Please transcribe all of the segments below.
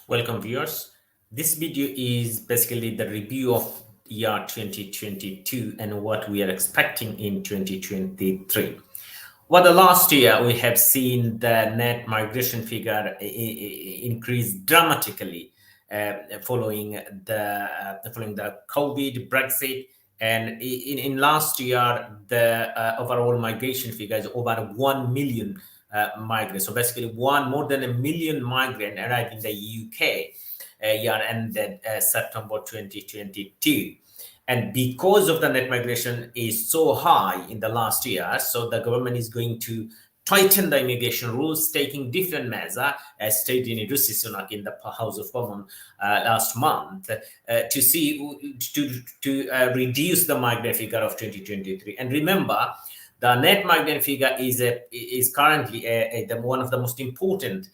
Welcome viewers. This video is basically the review of year 2022 and what we are expecting in 2023. Well, the last year we have seen the net migration figure increase dramatically following the COVID, Brexit, and in last year the overall migration figure is over 1 million migrants. So basically, more than a million migrants arrived in the UK year ended September 2022. And because of the net migration is so high in the last year, so the government is going to tighten the immigration rules, taking different measures, as stated in Rishi Sunak in the House of Commons last month, to see to reduce the migrant figure of 2023. And remember, the net migrant figure is currently one of the most important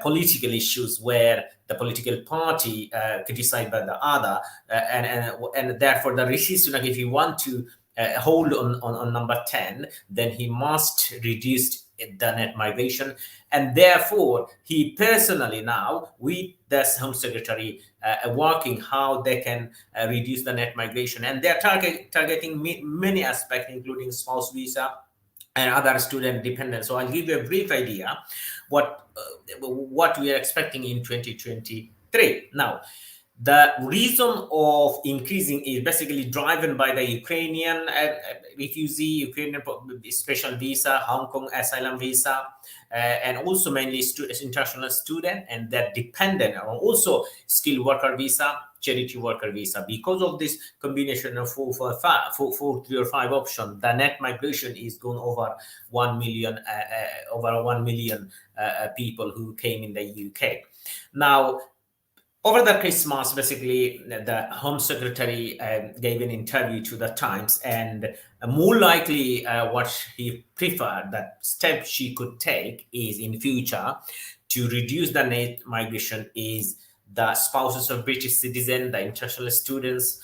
political issues where the political party criticized by the other, and therefore the Rishi Sunak, if you want to hold on number 10, then he must reduce the net migration, and therefore he personally now with the Home Secretary working how they can reduce the net migration, and they're targeting many aspects, including spouse visa and other student dependents. So I'll give you a brief idea what we are expecting in 2023. Now, the reason of increasing is basically driven by the Ukrainian refugee, Ukrainian special visa, Hong Kong asylum visa, and also mainly international student, and they're dependent on also skilled worker visa, charity worker visa. Because of this combination of four, three or five options, the net migration is going over 1 million, over 1 million people who came in the UK. Now, over the Christmas, basically, the Home Secretary gave an interview to the Times, and more likely what he preferred, that step she could take is in future to reduce the net migration is the spouses of British citizens, the international students,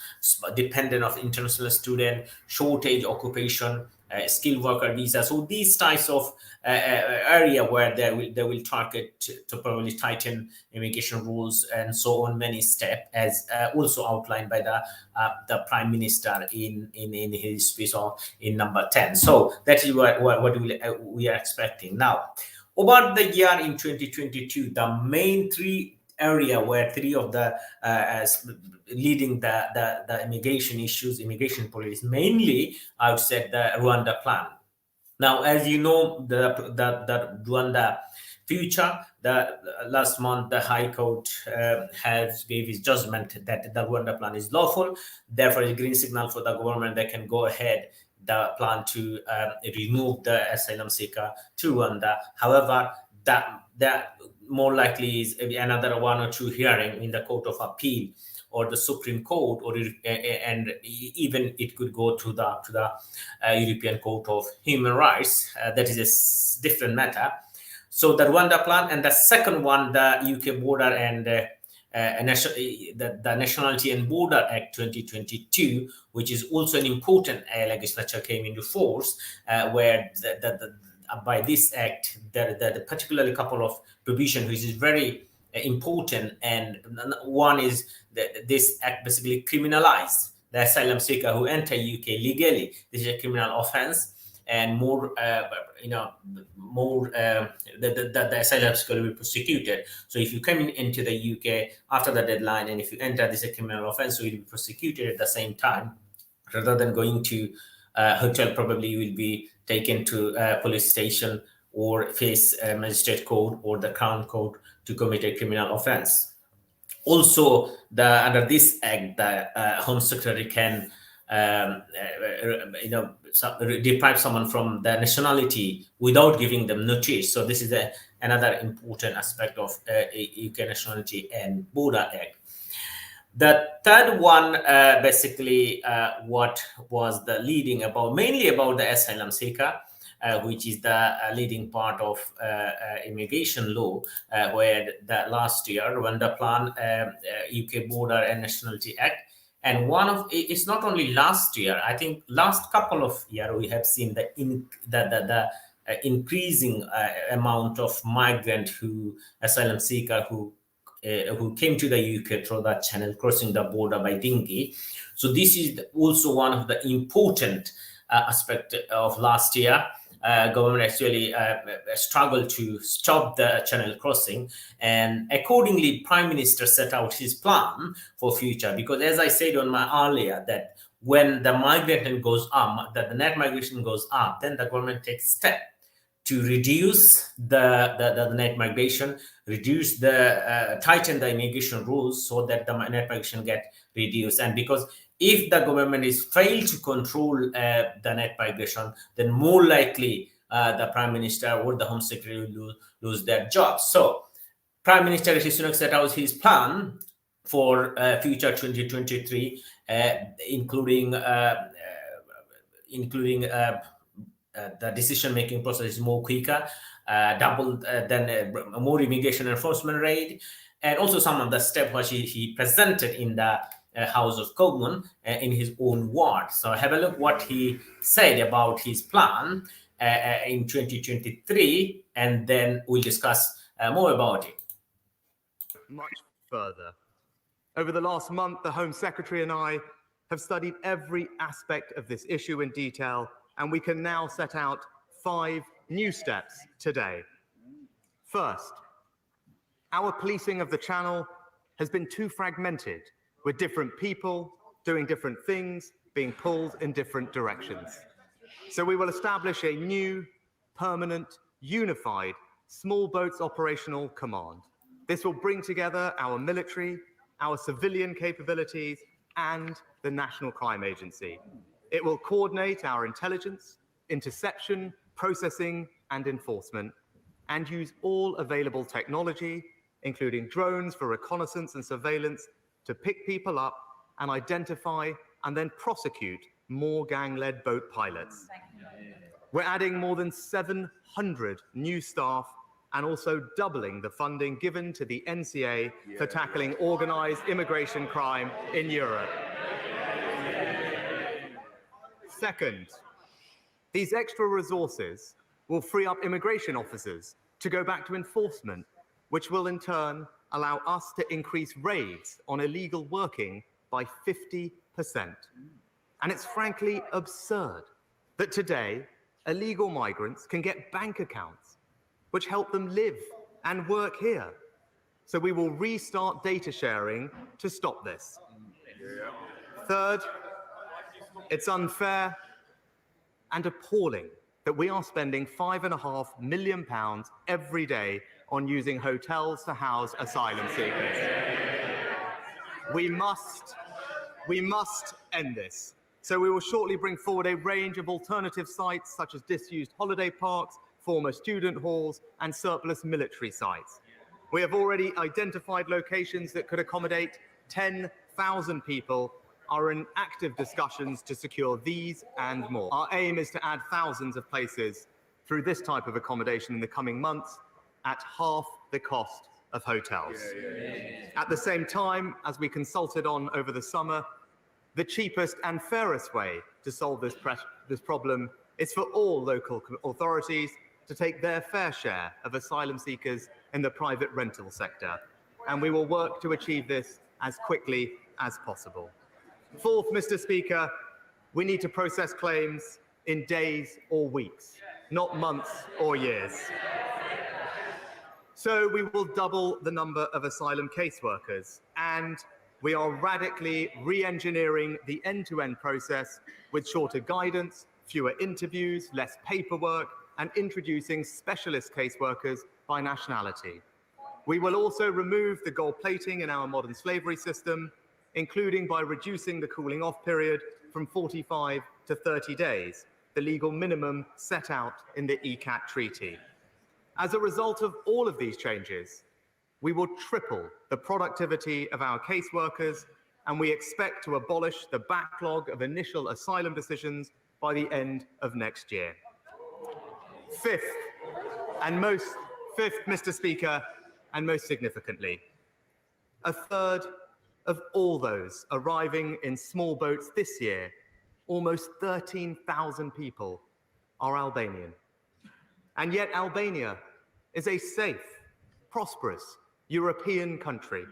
dependent of international student, shortage occupation, skilled worker visa. So these types of area where they will target to probably tighten immigration rules and so on many steps, as also outlined by the Prime Minister in his speech in number 10. So that is what we are expecting. Now, about the year in 2022, the main three area where three of the leading the immigration issues, immigration policy, mainly outside the Rwanda plan. Now, as you know, the Rwanda future, the last month the High Court has gave his judgment that the Rwanda plan is lawful. Therefore, a green signal for the government that can go ahead the plan to remove the asylum seeker to Rwanda. However, that more likely is another one or two hearing in the Court of Appeal or the Supreme Court, or and even it could go to the European Court of Human Rights. That is a different matter. So the Rwanda plan, and the second one, the UK Border and the Nationality and Border Act 2022, which is also an important legislature came into force, where by this act, the particularly couple of provision which is very important, and one is that this act basically criminalized the asylum seeker who enter UK legally. This is a criminal offense, and more the asylum seeker will be prosecuted. So if you come into the UK after the deadline, and if you enter this a criminal offense, so you'll be prosecuted at the same time, rather than going to hotel. Probably you will be taken to a police station or face a magistrate court or the Crown Court to commit a criminal offense. Also, under this act, the Home Secretary can deprive someone from their nationality without giving them notice. So this is another important aspect of UK Nationality and Border Act. The third one, basically, what was the leading about, mainly about the asylum seeker, which is the leading part of immigration law, where the last year Rwanda plan, UK Border and Nationality Act, and one of it's not only last year. I think last couple of years we have seen the increasing amount of migrant asylum seeker who who came to the UK through that channel, crossing the border by dinghy. So this is also one of the important aspect of last year. Government actually struggled to stop the channel crossing, and accordingly prime minister set out his plan for future, because as I said on my earlier, that when the migration goes up, that the net migration goes up, then the government takes step to reduce the net migration, reduce the tighten the immigration rules so that the net migration get reduced. And because if the government is failed to control the net migration, then more likely the prime minister or the home secretary will lose their jobs. So Prime Minister Rishi Sunak set out his plan for future 2023, including the decision-making process is more quicker, double than more immigration enforcement rate, and also some of the steps which he presented in the House of Commons in his own words. So have a look what he said about his plan in 2023, and then we'll discuss more about it. Much further. Over the last month, the Home Secretary and I have studied every aspect of this issue in detail, and we can now set out 5 new steps today. First, our policing of the Channel has been too fragmented, with different people doing different things, being pulled in different directions. So we will establish a new, permanent, unified Small Boats Operational Command. This will bring together our military, our civilian capabilities, and the National Crime Agency. It will coordinate our intelligence, interception, processing, and enforcement, and use all available technology, including drones for reconnaissance and surveillance, to pick people up and identify and then prosecute more gang-led boat pilots. We're adding more than 700 new staff and also doubling the funding given to the NCA for tackling organized immigration crime in Europe. Second, these extra resources will free up immigration officers to go back to enforcement, which will in turn allow us to increase raids on illegal working by 50%. And it's frankly absurd that today illegal migrants can get bank accounts which help them live and work here. So we will restart data sharing to stop this. Third, it's unfair and appalling that we are spending £5.5 million every day on using hotels to house asylum seekers. We must end this. So we will shortly bring forward a range of alternative sites such as disused holiday parks, former student halls, and surplus military sites. We have already identified locations that could accommodate 10,000 people, are in active discussions to secure these and more. Our aim is to add thousands of places through this type of accommodation in the coming months at half the cost of hotels. At the same time, as we consulted on over the summer, the cheapest and fairest way to solve this problem is for all local authorities to take their fair share of asylum seekers in the private rental sector. And we will work to achieve this as quickly as possible. Fourth, Mr. Speaker, we need to process claims in days or weeks, not months or years. So we will double the number of asylum caseworkers, and we are radically re-engineering the end-to-end process with shorter guidance, fewer interviews, less paperwork, and introducing specialist caseworkers by nationality. We will also remove the gold plating in our modern slavery system, including by reducing the cooling off period from 45 to 30 days, the legal minimum set out in the ECAT Treaty. As a result of all of these changes, we will triple the productivity of our caseworkers, and we expect to abolish the backlog of initial asylum decisions by the end of next year. Fifth, Mr. Speaker, and most significantly, a third of all those arriving in small boats this year, almost 13,000 people, are Albanian. And yet Albania is a safe, prosperous, European country.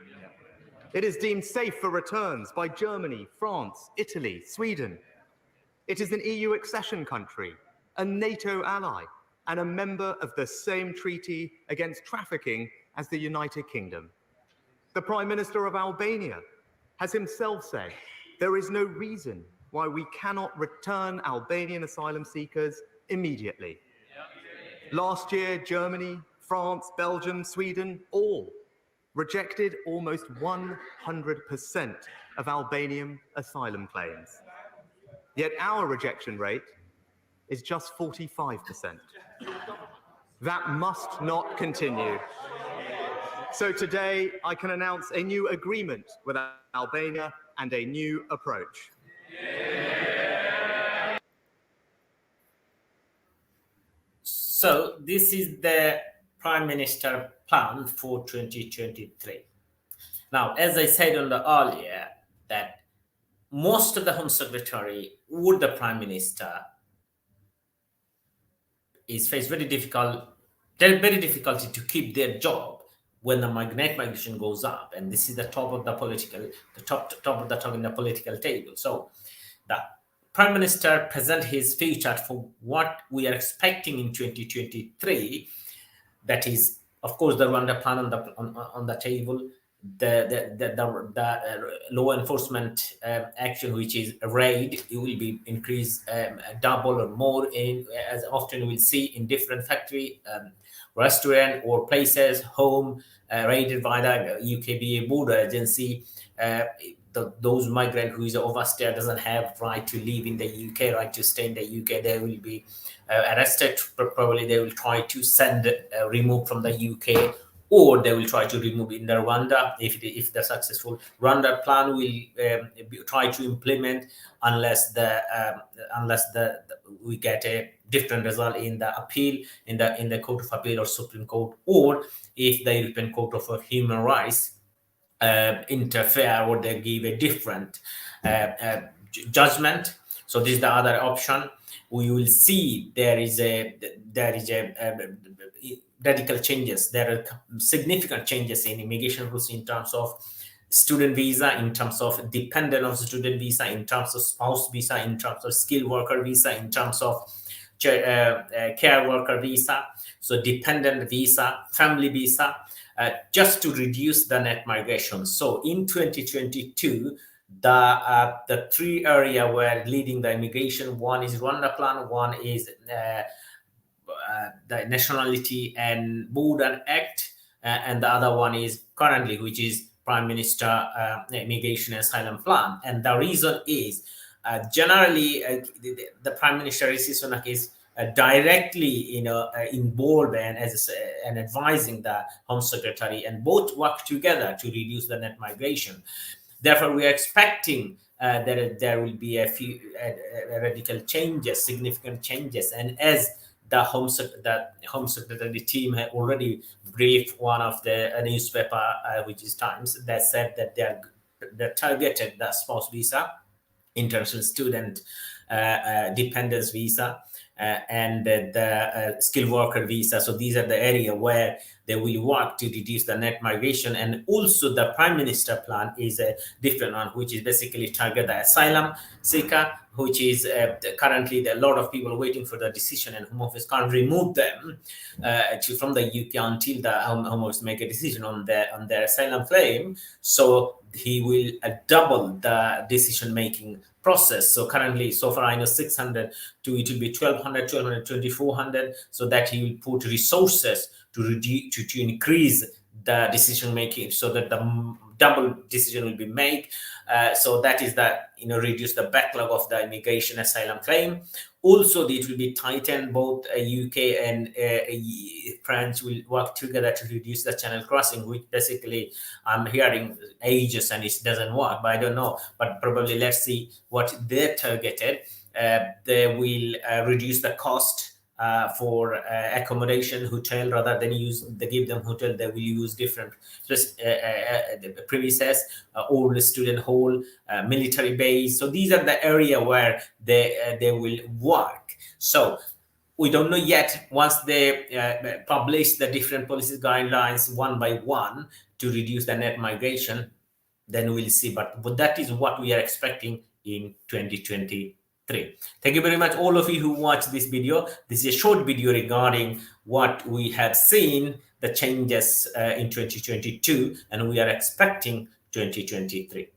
It is deemed safe for returns by Germany, France, Italy, Sweden. It is an EU accession country, a NATO ally, and a member of the same treaty against trafficking as the United Kingdom. The Prime Minister of Albania has himself said there is no reason why we cannot return Albanian asylum seekers immediately. Last year, Germany, France, Belgium, Sweden, all rejected almost 100% of Albanian asylum claims. Yet our rejection rate is just 45%. That must not continue. So today, I can announce a new agreement with Albania and a new approach. So this is the Prime Minister plan for 2023. Now, as I said on the earlier, that most of the Home Secretary or the Prime Minister is faced very difficulty to keep their job when the net migration goes up, and this is the top of the top in the political table. So the Prime Minister present his future for what we are expecting in 2023. That is, of course, the Rwanda plan on the table, the law enforcement action, which is raid, it will be increased double or more in, as often we'll see in different factory, restaurant or places, home raided by the UKBA border agency. Those migrant who is overstayed doesn't have right to live in the UK, right to stay in the UK, they will be arrested. Probably they will try to send remove from the UK, or they will try to remove in the Rwanda if they're successful. Rwanda plan will try to implement unless we get a different result in the appeal in the Court of Appeal or Supreme Court, or if the European Court of Human Rights interfere or they give a different judgment. So this is the other option. We will see there is a radical changes. There are significant changes in immigration rules in terms of student visa, in terms of dependent of student visa, in terms of spouse visa, in terms of skilled worker visa, in terms of care worker visa, so dependent visa, family visa, just to reduce the net migration. So in 2022, the three area were leading the immigration. One is Rwanda plan, one is the Nationality and Border Act, and the other one is currently, which is Prime Minister Immigration and Asylum Plan. And the reason is generally the Prime Minister Rishi Sunak is directly involved and advising the Home Secretary, and both work together to reduce the net migration. Therefore, we are expecting that there will be a few radical changes, significant changes, and as the Home Secretary team had already briefed one of the newspaper, which is Times, that said that they targeted the spouse visa, international student dependence visa, and the skilled worker visa. So these are the area where they will work to reduce the net migration. And also the Prime Minister plan is a different one, which is basically target the asylum seeker, which is currently a lot of people waiting for the decision, and Home Office can't remove them from the UK until the Home Office make a decision on their asylum claim. So he will double the decision making process. So currently, so far I know 600 to it will be 1200, 2400, so that he will put resources to increase the decision making, so that the double decision will be made. So that is that, reduce the backlog of the immigration asylum claim. Also, it will be tightened. Both UK and France will work together to reduce the channel crossing, which basically I'm hearing ages and it doesn't work, but I don't know. But probably let's see what they're targeted. They will reduce the cost for accommodation, hotel, rather than give them hotel, they will use different premises, old student hall, military base. So these are the area where they will work. So we don't know yet. Once they publish the different policy guidelines one by one to reduce the net migration, then we'll see. But that is what we are expecting in 2023. Thank you very much, all of you who watched this video. This is a short video regarding what we have seen, the changes in 2022, and we are expecting 2023.